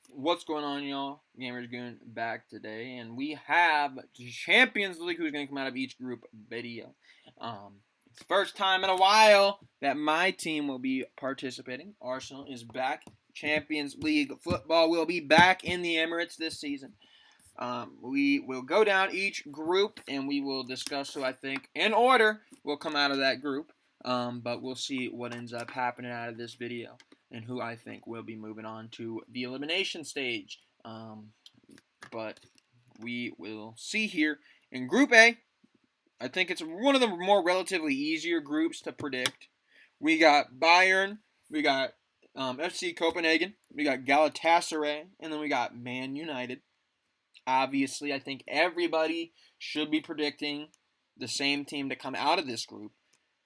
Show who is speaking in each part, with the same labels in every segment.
Speaker 1: What's going on, y'all? Gamers Goon back today, and we have Champions League who's going to come out of each group video. It's the first time in a while that my team will be participating. Arsenal is back. Champions League football will be back in the Emirates this season. We will go down each group and we will discuss who I think, in order, will come out of that group. But we'll see what ends up happening out of this video and who I think will be moving on to the elimination stage. But we will see here. In Group A, I think it's one of the more relatively easier groups to predict. We got Bayern, we got FC Copenhagen, we got Galatasaray, and then we got Man United. Obviously, I think everybody should be predicting the same team to come out of this group.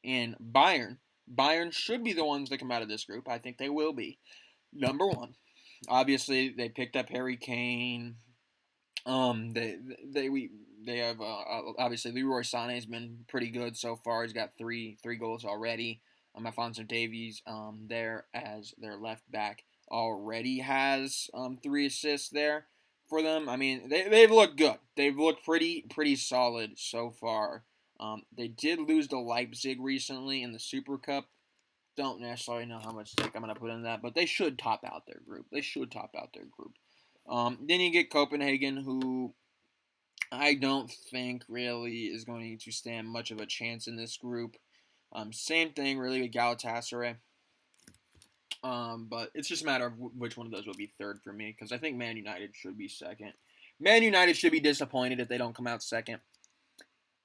Speaker 1: And Bayern. Bayern should be the ones that come out of this group. I think they will be. Number one. Obviously, they picked up Harry Kane. They have obviously Leroy Sané has been pretty good so far. He's got three goals already. Alphonso Davies there as their left back already has 3 assists there for them. I mean, they've looked good. They've looked pretty solid so far. They did lose to Leipzig recently in the Super Cup. Don't necessarily know how much stake I'm going to put in that, but they should top out their group. Then you get Copenhagen, who I don't think really is going to stand much of a chance in this group. Same thing really with Galatasaray. But it's just a matter of which one of those will be third for me, because I think Man United should be second. Man United should be disappointed if they don't come out second.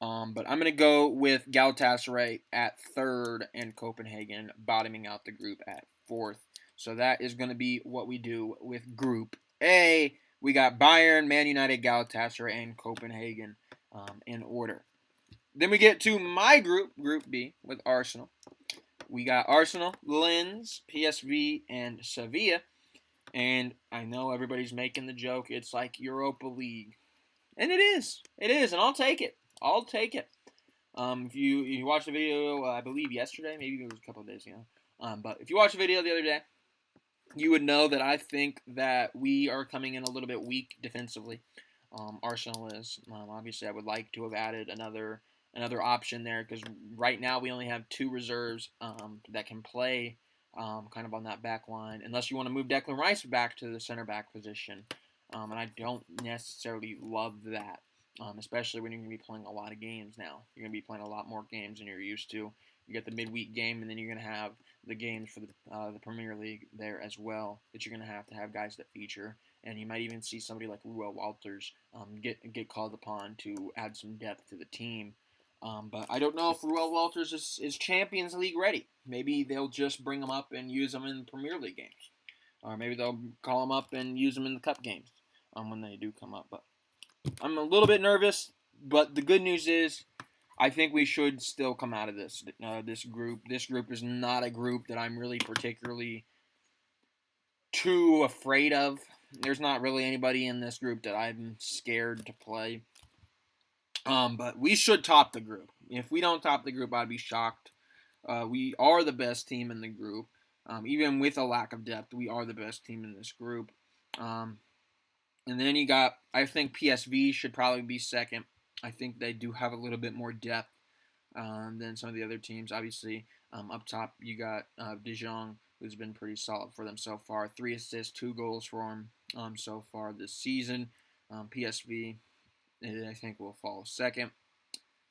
Speaker 1: But I'm going to go with Galatasaray at third and Copenhagen bottoming out the group at fourth. So that is going to be what we do with Group A. We got Bayern, Man United, Galatasaray, and Copenhagen in order. Then we get to my group, Group B, with Arsenal. We got Arsenal, Lens, PSV, and Sevilla. And I know everybody's making the joke. It's like Europa League. And it is. It is, and I'll take it. If you watched the video, I believe yesterday, maybe it was a couple of days ago. But if you watched the video the other day, you would know that I think that we are coming in a little bit weak defensively. Arsenal is. Obviously, I would like to have added another option there, because right now we only have 2 reserves that can play kind of on that back line, unless you want to move Declan Rice back to the center back position. And I don't necessarily love that. Especially when you're going to be playing a lot of games now. You're going to be playing a lot more games than you're used to. You get the midweek game, and then you're going to have the games for the Premier League there as well, that you're going to have guys that feature. And you might even see somebody like Ruel Walters get called upon to add some depth to the team. But I don't know if Ruel Walters is Champions League ready. Maybe they'll just bring him up and use him in Premier League games. Or maybe they'll call him up and use him in the Cup games when they do come up. But I'm a little bit nervous, but the good news is I think we should still come out of this group. This group is not a group that I'm really particularly too afraid of. There's not really anybody in this group that I'm scared to play. But we should top the group. If we don't top the group, I'd be shocked. We are the best team in the group. Even with a lack of depth, we are the best team in this group. And then you got, I think PSV should probably be second. I think they do have a little bit more depth than some of the other teams. Obviously, up top you got De Jong, who's been pretty solid for them so far. 3 assists, 2 goals for him so far this season. PSV, I think, will fall second.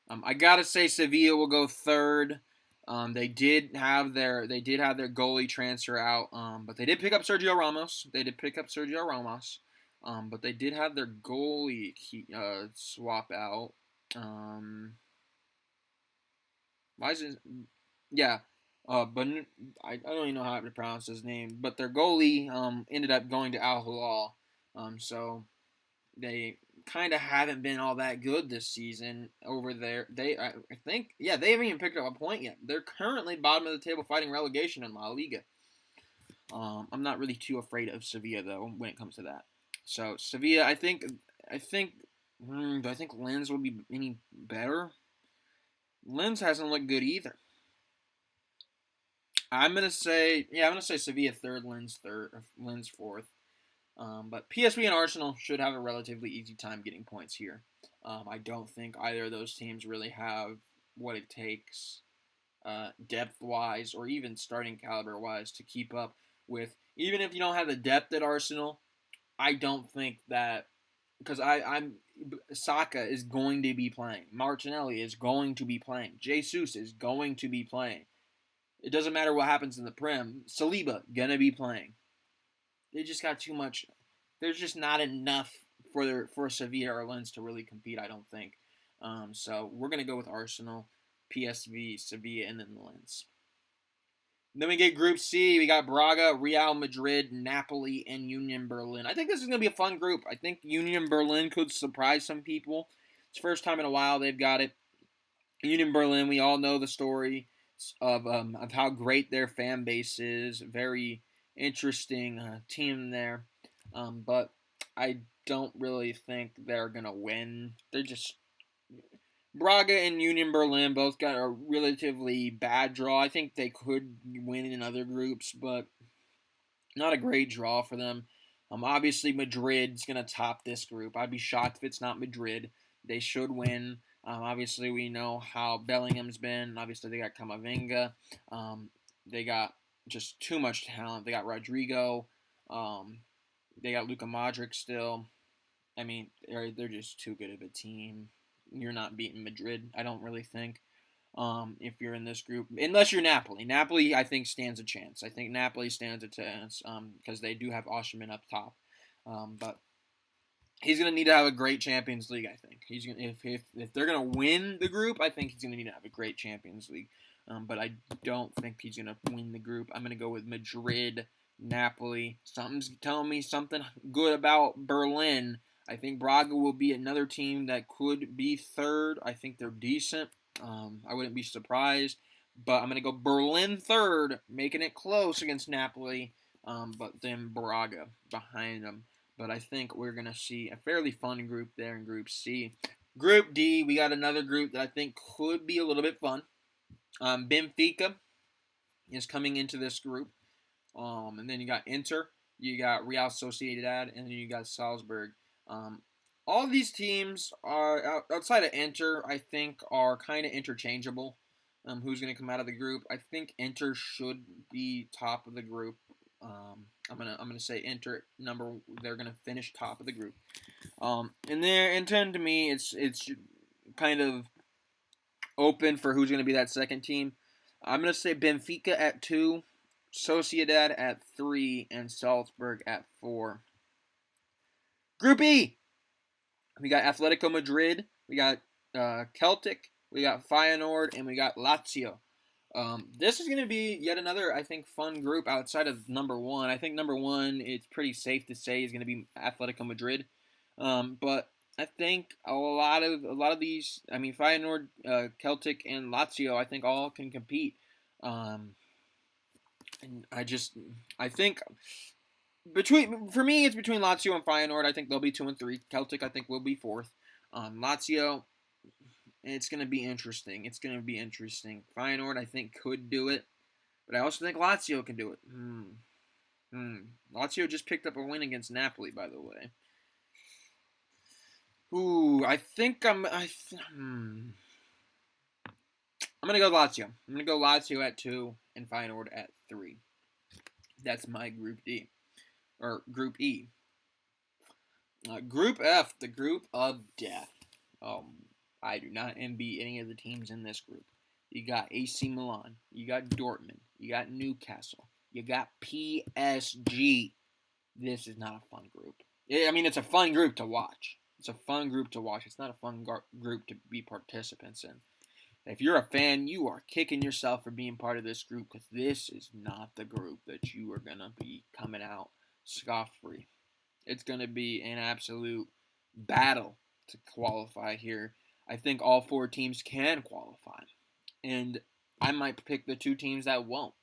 Speaker 1: I gotta say Sevilla will go third. They did have their goalie transfer out, but they did pick up Sergio Ramos. But they did have their goalie swap out. Why is it? Yeah. But I don't even know how to pronounce his name. But their goalie ended up going to Al Hilal. So they kind of haven't been all that good this season over there. I think, yeah, they haven't even picked up a point yet. They're currently bottom of the table fighting relegation in La Liga. I'm not really too afraid of Sevilla, though, when it comes to that. So Sevilla, I think. Do I think Lens will be any better? Lens hasn't looked good either. I'm gonna say Sevilla third, Lens fourth. But PSV and Arsenal should have a relatively easy time getting points here. I don't think either of those teams really have what it takes depth-wise or even starting caliber-wise to keep up with. Even if you don't have the depth at Arsenal, I don't think that because I'm Saka is going to be playing. Martinelli is going to be playing. Jesus is going to be playing. It doesn't matter what happens in the Prem. Saliba gonna be playing. They just got too much. There's just not enough for Sevilla or Lens to really compete. I don't think. So we're gonna go with Arsenal, PSV, Sevilla, and then Lens. Then we get Group C. We got Braga, Real Madrid, Napoli, and Union Berlin. I think this is going to be a fun group. I think Union Berlin could surprise some people. It's the first time in a while they've got it. Union Berlin, we all know the story of how great their fan base is. Very interesting team there. But I don't really think they're going to win. They're just Braga and Union Berlin both got a relatively bad draw. I think they could win in other groups, but not a great draw for them. Obviously, Madrid's going to top this group. I'd be shocked if it's not Madrid. They should win. Obviously, we know how Bellingham's been. Obviously, they got Camavinga. They got just too much talent. They got Rodrigo. They got Luka Modric still. I mean, they're just too good of a team. You're not beating Madrid, I don't really think. If you're in this group, unless you're Napoli. Napoli, I think, stands a chance. I think Napoli stands a chance because they do have Osimhen up top. But he's going to need to have a great Champions League, I think. He's gonna, if they're going to win the group, I think he's going to need to have a great Champions League. But I don't think he's going to win the group. I'm going to go with Madrid, Napoli. Something's telling me something good about Berlin. I think Braga will be another team that could be third. I think they're decent. I wouldn't be surprised. But I'm going to go Berlin third, making it close against Napoli. But then Braga behind them. But I think we're going to see a fairly fun group there in Group C. Group D, we got another group that I think could be a little bit fun. Benfica is coming into this group. And then you got Inter, you got Real Sociedad, and then you got Salzburg. All of these teams are outside of Inter, I think, are kind of interchangeable. Who's going to come out of the group? I think Inter should be top of the group. I'm gonna say Inter number. They're gonna finish top of the group. And to me, it's kind of open for who's gonna be that second team. I'm gonna say Benfica at 2, Sociedad at 3, and Salzburg at 4. Group E. We got Atletico Madrid, we got Celtic, we got Feyenoord, and we got Lazio. This is going to be yet another, I think, fun group outside of number 1. I think number 1, it's pretty safe to say, is going to be Atletico Madrid. But I think a lot of these, I mean, Feyenoord, Celtic, and Lazio, I think all can compete. And I think for me, it's between Lazio and Feyenoord. I think they'll be 2 and 3. Celtic, I think, will be 4th. Lazio, it's going to be interesting. Feyenoord, I think, could do it. But I also think Lazio can do it. Lazio just picked up a win against Napoli, by the way. Ooh, I think I'm going to go Lazio. I'm going to go Lazio at 2 and Feyenoord at 3. That's my Group D. Or Group E. Group F, the group of death. I do not envy any of the teams in this group. You got AC Milan. You got Dortmund. You got Newcastle. You got PSG. This is not a fun group. I mean, it's a fun group to watch. It's not a fun group to be participants in. If you're a fan, you are kicking yourself for being part of this group because this is not the group that you are going to be coming out scot-free. It's going to be an absolute battle to qualify here. I think all 4 teams can qualify. And I might pick the 2 teams that won't.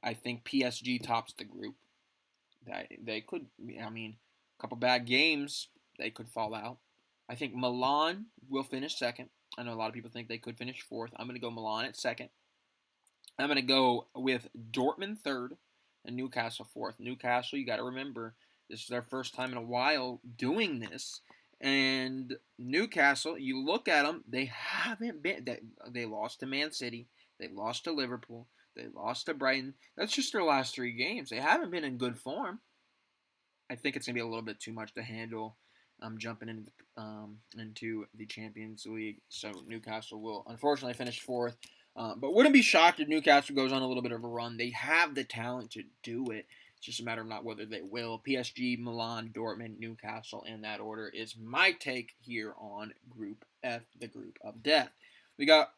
Speaker 1: I think PSG tops the group. They could, I mean, a couple bad games, they could fall out. I think Milan will finish 2nd. I know a lot of people think they could finish 4th. I'm going to go Milan at 2nd. I'm going to go with Dortmund 3rd and Newcastle 4th. Newcastle, you got to remember, This is their first time in a while doing this. And Newcastle, you look at them, they haven't been. They lost to Man City. They lost to Liverpool. They lost to Brighton. That's just their last 3 games. They haven't been in good form. I think it's going to be a little bit too much to handle jumping into the Champions League. So Newcastle will unfortunately finish fourth. But wouldn't be shocked if Newcastle goes on a little bit of a run. They have the talent to do it. It's just a matter of not whether they will. PSG, Milan, Dortmund, Newcastle in that order is my take here on Group F, the group of death. We got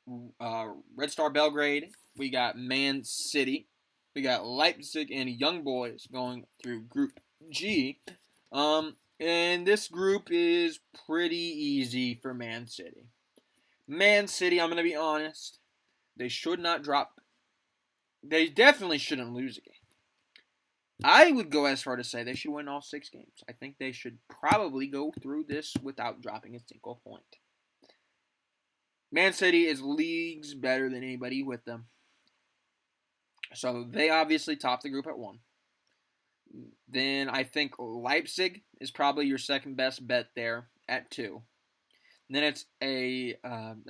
Speaker 1: Red Star Belgrade. We got Man City. We got Leipzig and Young Boys going through Group G. And this group is pretty easy for Man City. Man City, I'm going to be honest, they should not drop. They definitely shouldn't lose a game. I would go as far to say they should win all 6 games. I think they should probably go through this without dropping a single point. Man City is leagues better than anybody with them. So they obviously top the group at 1. Then I think Leipzig is probably your second best bet there at 2. And then it's a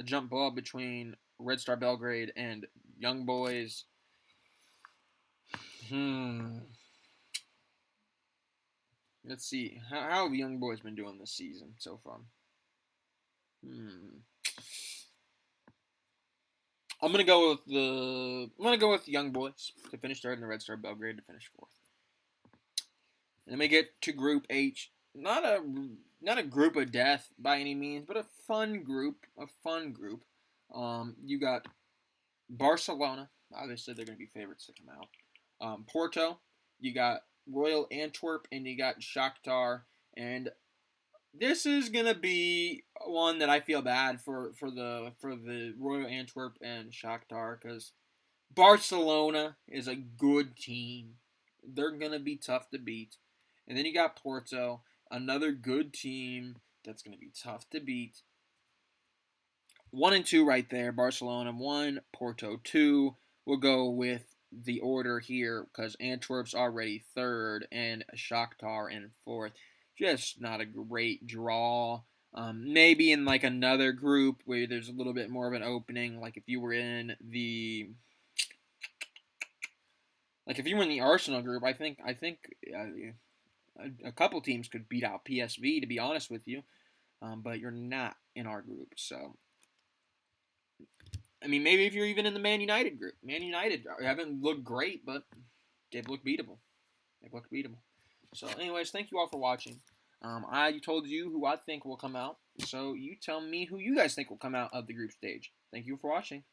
Speaker 1: jump ball between Red Star Belgrade and Young Boys. Let's see. How have Young Boys been doing this season so far? I'm gonna go with Young Boys to finish third and the Red Star Belgrade to finish fourth. And then we get to Group H. Not a group of death by any means, but a fun group. You got Barcelona. Obviously, they're going to be favorites to come out. Porto. You got Royal Antwerp, and you got Shakhtar. And this is going to be one that I feel bad for the Royal Antwerp and Shakhtar because Barcelona is a good team. They're going to be tough to beat. And then you got Porto, another good team that's going to be tough to beat. 1 and 2 right there. Barcelona 1, Porto 2. We'll go with the order here because Antwerp's already 3rd and Shakhtar in 4th. Just not a great draw. Maybe in like another group where there's a little bit more of an opening, like if you were in the Arsenal group, I think a couple teams could beat out PSV, to be honest with you, but you're not in our group. So, I mean, maybe if you're even in the Man United group. Man United haven't looked great, but they've looked beatable. So, anyways, thank you all for watching. I told you who I think will come out, so you tell me who you guys think will come out of the group stage. Thank you for watching.